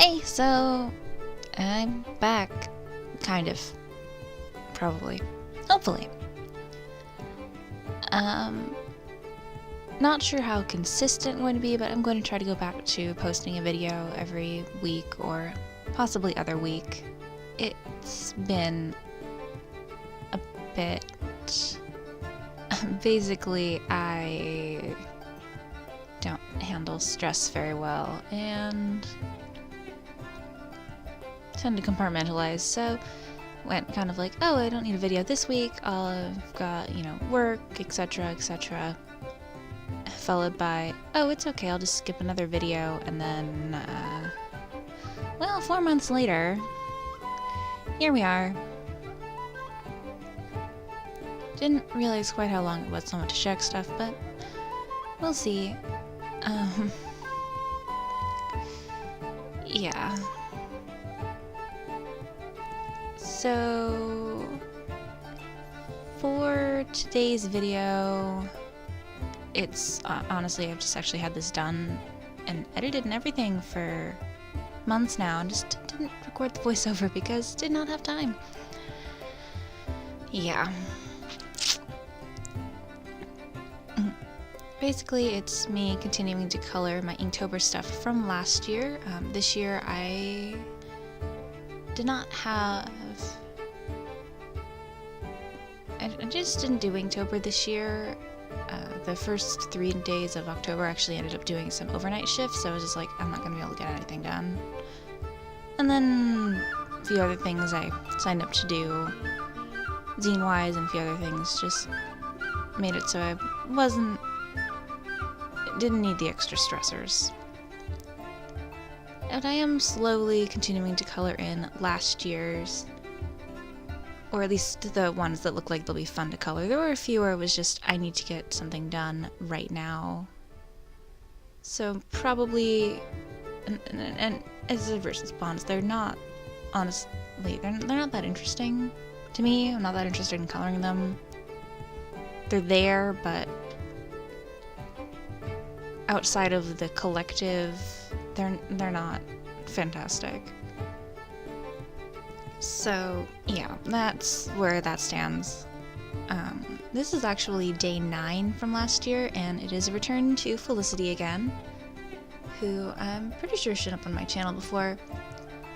Hey, so I'm back, kind of, probably, hopefully. Not sure how consistent I'm going to be, but I'm going to try to go back to posting a video every week or possibly other week. It's been a bit. Basically, I don't handle stress very well and tend to compartmentalize, so went kind of like, oh, I don't need a video this week, I've got, work, etc., etc., followed by, oh, it's okay, I'll just skip another video, and then, 4 months later, here we are. Didn't realize quite how long it was to check stuff, but we'll see. Yeah. So, for today's video, it's, honestly, I've just actually had this done and edited and everything for months now, and just didn't record the voiceover because did not have time. Yeah. Basically, it's me continuing to color my Inktober stuff from last year. This year, I did not have... I just didn't do Inktober this year. The first 3 days of October, I actually ended up doing some overnight shifts, so I was just like, I'm not going to be able to get anything done. And then a few other things I signed up to do, zine-wise, and a few other things just made it so I didn't need the extra stressors. And I am slowly continuing to color in last year's, or at least the ones that look like they'll be fun to color. There were a few where it was just, I need to get something done right now. So probably, and as a versus bonds, they're not, honestly, they're not that interesting to me. I'm not that interested in coloring them. They're there, but outside of the collective, they're not fantastic. So yeah, that's where that stands. This is actually day 9 from last year, and it is a return to Felicity again, who I'm pretty sure showed up on my channel before.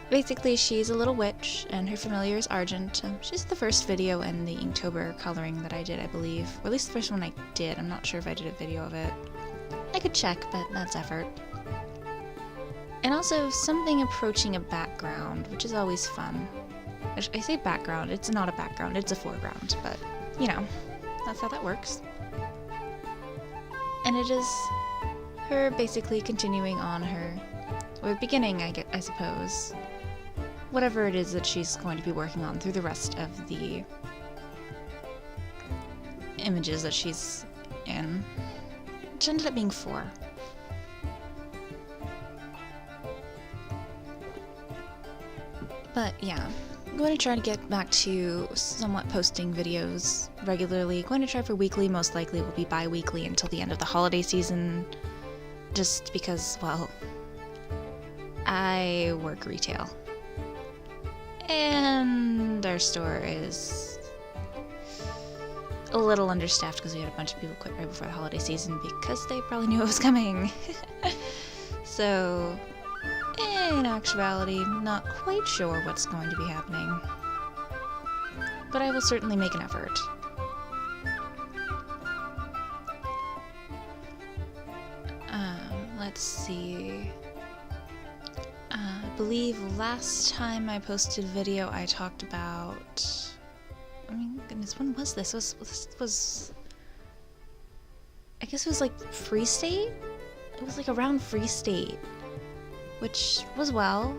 Basically, she's a little witch, and her familiar is Argent. She's the first video in the Inktober coloring that I did, I believe. Or at least the first one I did. I'm not sure if I did a video of it. I could check, but that's effort. And also something approaching a background, which is always fun. I say background, it's not a background, it's a foreground, but, that's how that works. And it is her basically continuing on her, or beginning, I suppose, whatever it is that she's going to be working on through the rest of the images that she's in, which ended up being 4. But yeah, I'm going to try to get back to somewhat posting videos regularly. Going to try for weekly, most likely will be bi-weekly until the end of the holiday season, just because, well, I work retail. And our store is a little understaffed because we had a bunch of people quit right before the holiday season because they probably knew it was coming. So, in actuality, not quite sure what's going to be happening. But I will certainly make an effort. Let's see. I believe last time I posted a video I talked about... goodness, when was this? This was... I guess it was like Free State? It was like around Free State. Which was well.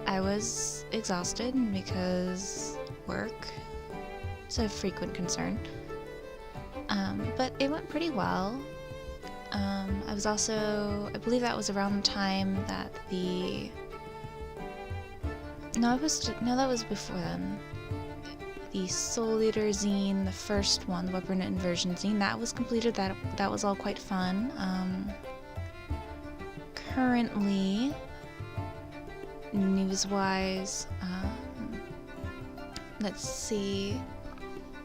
I was exhausted because work. It's a frequent concern. But it went pretty well. I was also, I believe that was around the time that that was before then. The Soul Eater zine, the first one, the Webpernet Inversion zine, that was completed. That was all quite fun. Currently, news-wise, let's see.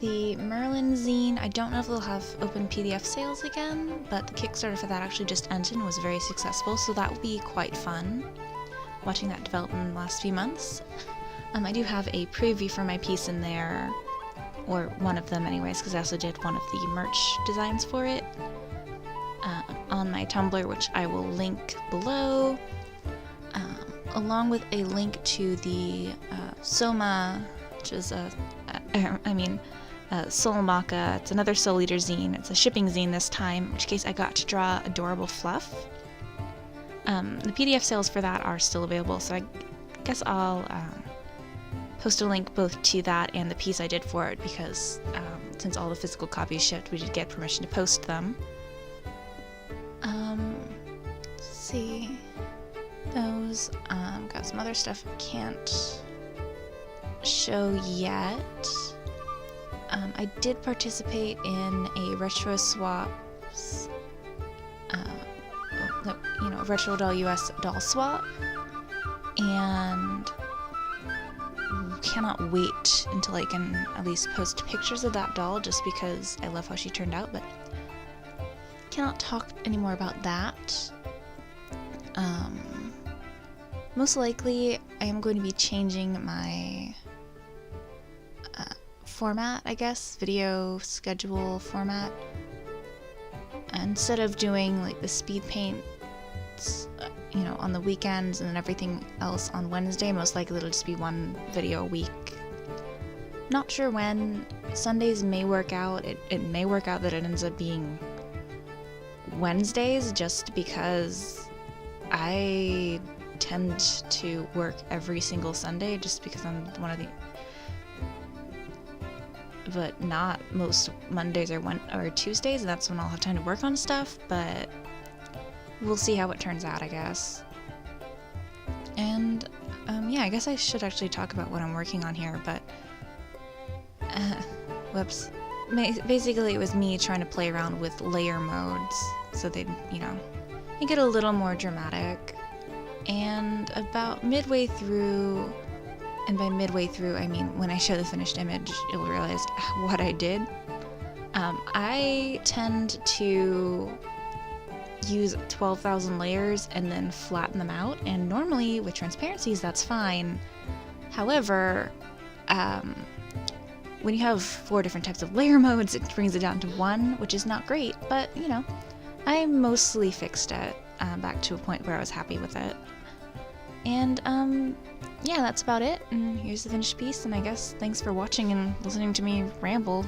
The Merlin zine, I don't know if they'll have open PDF sales again, but the Kickstarter for that actually just ended and was very successful, so that will be quite fun, watching that develop in the last few months. I do have a preview for my piece in there, or one of them anyways, because I also did one of the merch designs for it, on my Tumblr, which I will link below, along with a link to the Soma, which is Soul Maka. It's another Soul Eater zine. It's a shipping zine this time, in which case I got to draw adorable fluff. The PDF sales for that are still available, so I guess I'll post a link both to that and the piece I did for it, because since all the physical copies shipped, we did get permission to post them. Let's see. Those, got some other stuff I can't show yet. I did participate in a retro swaps, retro doll US doll swap, and cannot wait until I can at least post pictures of that doll, just because I love how she turned out, but cannot talk anymore about that. Most likely I am going to be changing my format, I guess, video schedule format. Instead of doing like the Speedpaint, on the weekends and then everything else on Wednesday, most likely it'll just be one video a week. Not sure when. Sundays may work out. It may work out that it ends up being Wednesdays, just because I tend to work every single Sunday, just because I'm one of the... But not most Mondays or Tuesdays, and that's when I'll have time to work on stuff, but we'll see how it turns out, I guess. And, yeah, I guess I should actually talk about what I'm working on here, but... whoops. Basically, it was me trying to play around with layer modes, so they'd, make it a little more dramatic. And about midway through, and by midway through, I mean when I show the finished image, you'll realize what I did. I tend to use 12,000 layers and then flatten them out, and normally with transparencies that's fine. However, when you have 4 different types of layer modes, it brings it down to 1, which is not great, but I mostly fixed it back to a point where I was happy with it. And yeah, that's about it, and here's the finished piece, and I guess thanks for watching and listening to me ramble.